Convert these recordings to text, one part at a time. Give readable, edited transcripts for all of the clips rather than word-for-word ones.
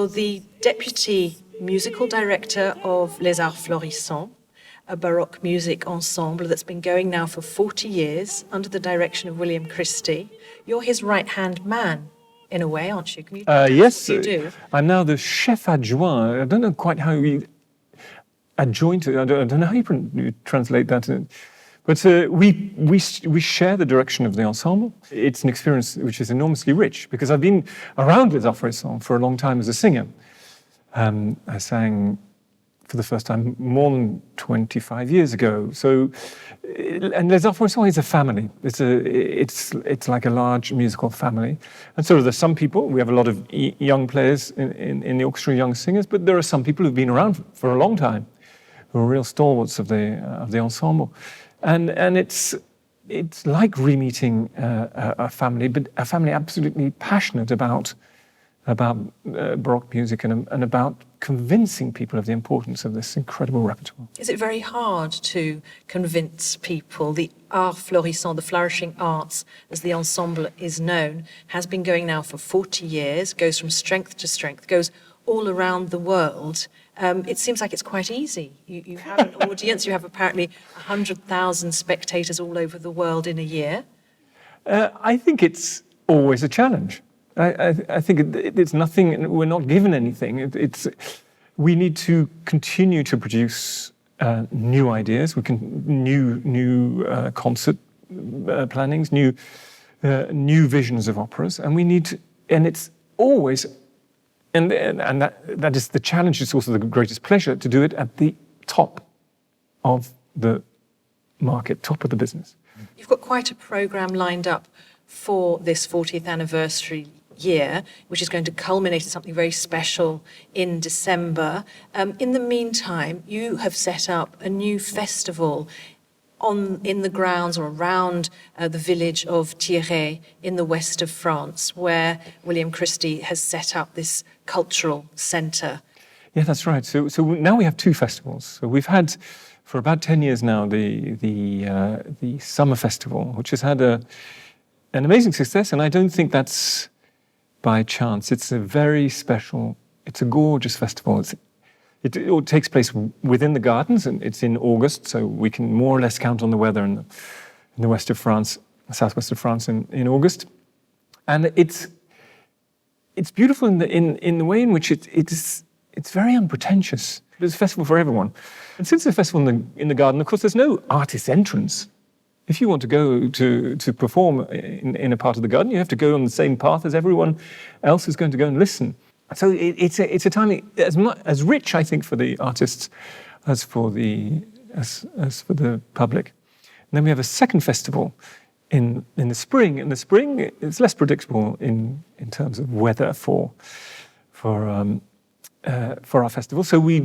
You're the Deputy Musical Director of Les Arts Florissants, a Baroque music ensemble that's been going now for 40 years under the direction of William Christie. You're his right-hand man, in a way, aren't you? Can you tell us what you do? I'm now the chef adjoint. I don't know quite how you... Adjoint, I don't know how you translate that. But we share the direction of the ensemble. It's an experience which is enormously rich, because I've been around Les Arts Florissants for a long time as a singer. I sang for the first time more than 25 years ago. And Les Arts Florissants is a family. It's like a large musical family. And so there's some people, we have a lot of young players in the orchestra, young singers, but there are some people who've been around for a long time, who are real stalwarts of the ensemble. And it's like re-meeting a family, but a family absolutely passionate about Baroque music and about convincing people of the importance of this incredible repertoire. Is it very hard to convince people? The Arts Florissants, the flourishing arts, as the ensemble is known, has been going now for 40 years, goes from strength to strength, goes all around the world. It seems like it's quite easy. You have an audience, you have apparently 100,000 spectators all over the world in a year. I think it's always a challenge. I think it's nothing, we're not given anything. We need to continue to produce new ideas, new concert plannings, new visions of operas, and it's always, and that is the challenge. It's also the greatest pleasure to do it at the top of the market, top of the business. You've got quite a programme lined up for this 40th anniversary year, which is going to culminate in something very special in December. In the meantime, you have set up a new festival in the grounds or around the village of Thierry in the west of France, where William Christie has set up this cultural centre. Yeah, that's right. So now we have two festivals. So we've had for about 10 years now the summer festival, which has had an amazing success, and I don't think that's by chance. It's a very special, it's a gorgeous festival. It takes place within the gardens, and it's in August, so we can more or less count on the weather in the west of France, southwest of France in August. And it's beautiful in the way in which it's very unpretentious. It's a festival for everyone. And since it's a festival in the garden, of course, there's no artist's entrance. If you want to go to perform in a part of the garden, you have to go on the same path as everyone else who's going to go and listen. So it's a time as rich, I think, for the artists as for the public. And then we have a second festival in the spring. In the spring, it's less predictable in terms of weather for our festival. So we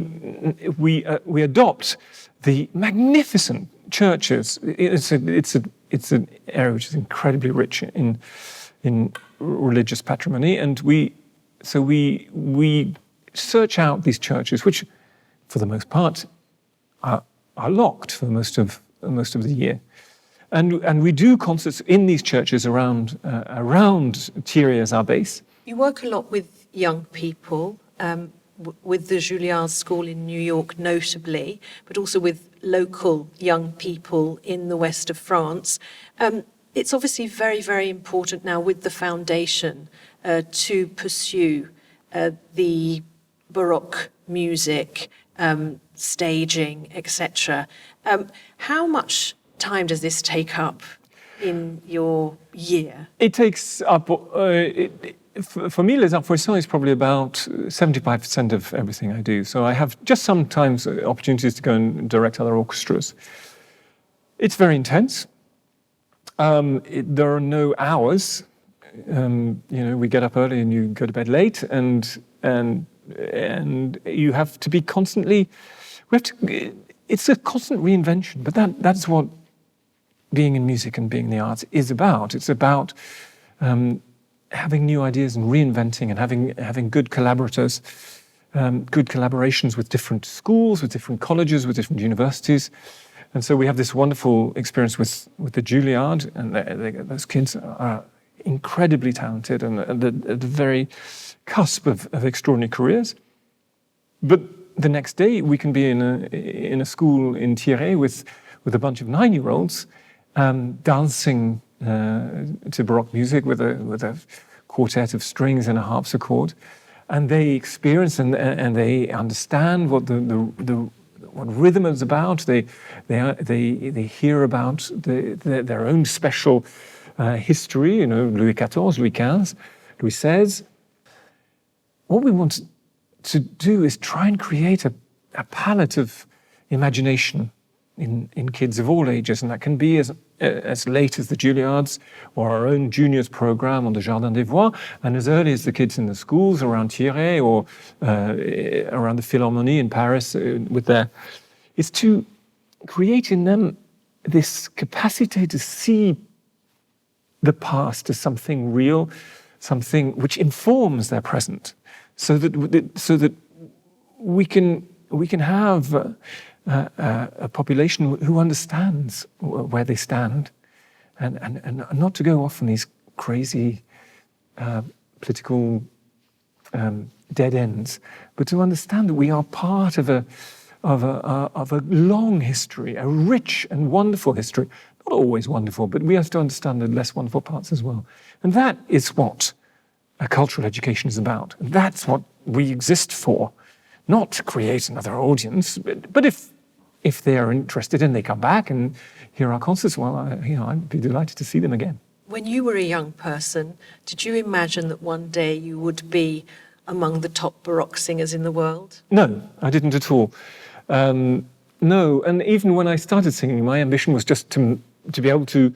adopt the magnificent churches. It's an area which is incredibly rich in religious patrimony, and we search out these churches, which, for the most part, are locked for most of the year, and we do concerts in these churches around Thierry as our base. You work a lot with young people. With the Juilliard School in New York notably, but also with local young people in the west of France. It's obviously very, very important now with the foundation to pursue the Baroque music, staging, etc. How much time does this take up in your year? It takes up... For me, Les Arts Florissants is probably about 75% of everything I do. So I have just sometimes opportunities to go and direct other orchestras. It's very intense. There are no hours. We get up early and you go to bed late, and you have to be constantly. It's a constant reinvention, but that's what being in music and being in the arts is about. It's about having new ideas and reinventing, and having good collaborators, good collaborations with different schools, with different colleges, with different universities. And so we have this wonderful experience with the Juilliard, and those kids are incredibly talented and at the very cusp of extraordinary careers. But the next day, we can be in a school in Thierry with a bunch of 9-year-olds dancing to Baroque music with a quartet of strings and a harpsichord, and they experience and they understand what what rhythm is about. They hear about their own special history. Louis XIV, Louis XV, Louis XVI. What we want to do is try and create a palette of imagination in kids of all ages, and that can be as late as the Juilliards or our own juniors program on the Jardin des Voix, and as early as the kids in the schools around Thierry or around the Philharmonie in Paris is to create in them this capacity to see the past as something real, something which informs their present, so that we can have a population who understands where they stand, and not to go off on these crazy political dead ends, but to understand that we are part of a long history, a rich and wonderful history. Not always wonderful, but we have to understand the less wonderful parts as well. And that is what a cultural education is about. And that's what we exist for. Not to create another audience, but if they are interested and they come back and hear our concerts, well, I'd be delighted to see them again. When you were a young person, did you imagine that one day you would be among the top Baroque singers in the world? No, I didn't at all. No, and even when I started singing, my ambition was just to be able to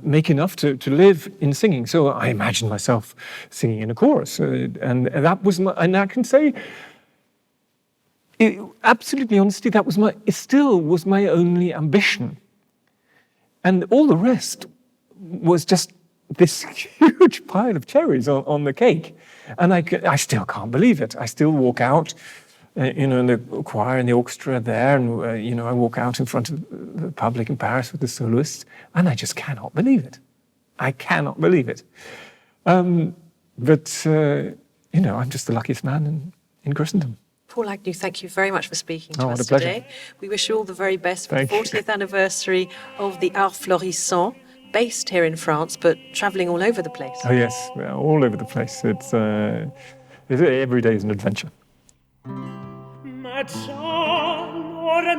make enough to live in singing. So I imagined myself singing in a chorus, and that was and I can say, absolutely honestly, it still was my only ambition. And all the rest was just this huge pile of cherries on the cake. And I still can't believe it. I still walk out, in the choir and the orchestra there, and, I walk out in front of the public in Paris with the soloists, and I just cannot believe it. I cannot believe it. But I'm just the luckiest man in Christendom. Paul Agnew, thank you very much for speaking to what us a pleasure. today. We wish you all the very best for Thank the you. 40th anniversary of the Art Florissants, based here in France, but travelling all over the place. Oh yes, all over the place. It's every day is an adventure. Ma già l'ora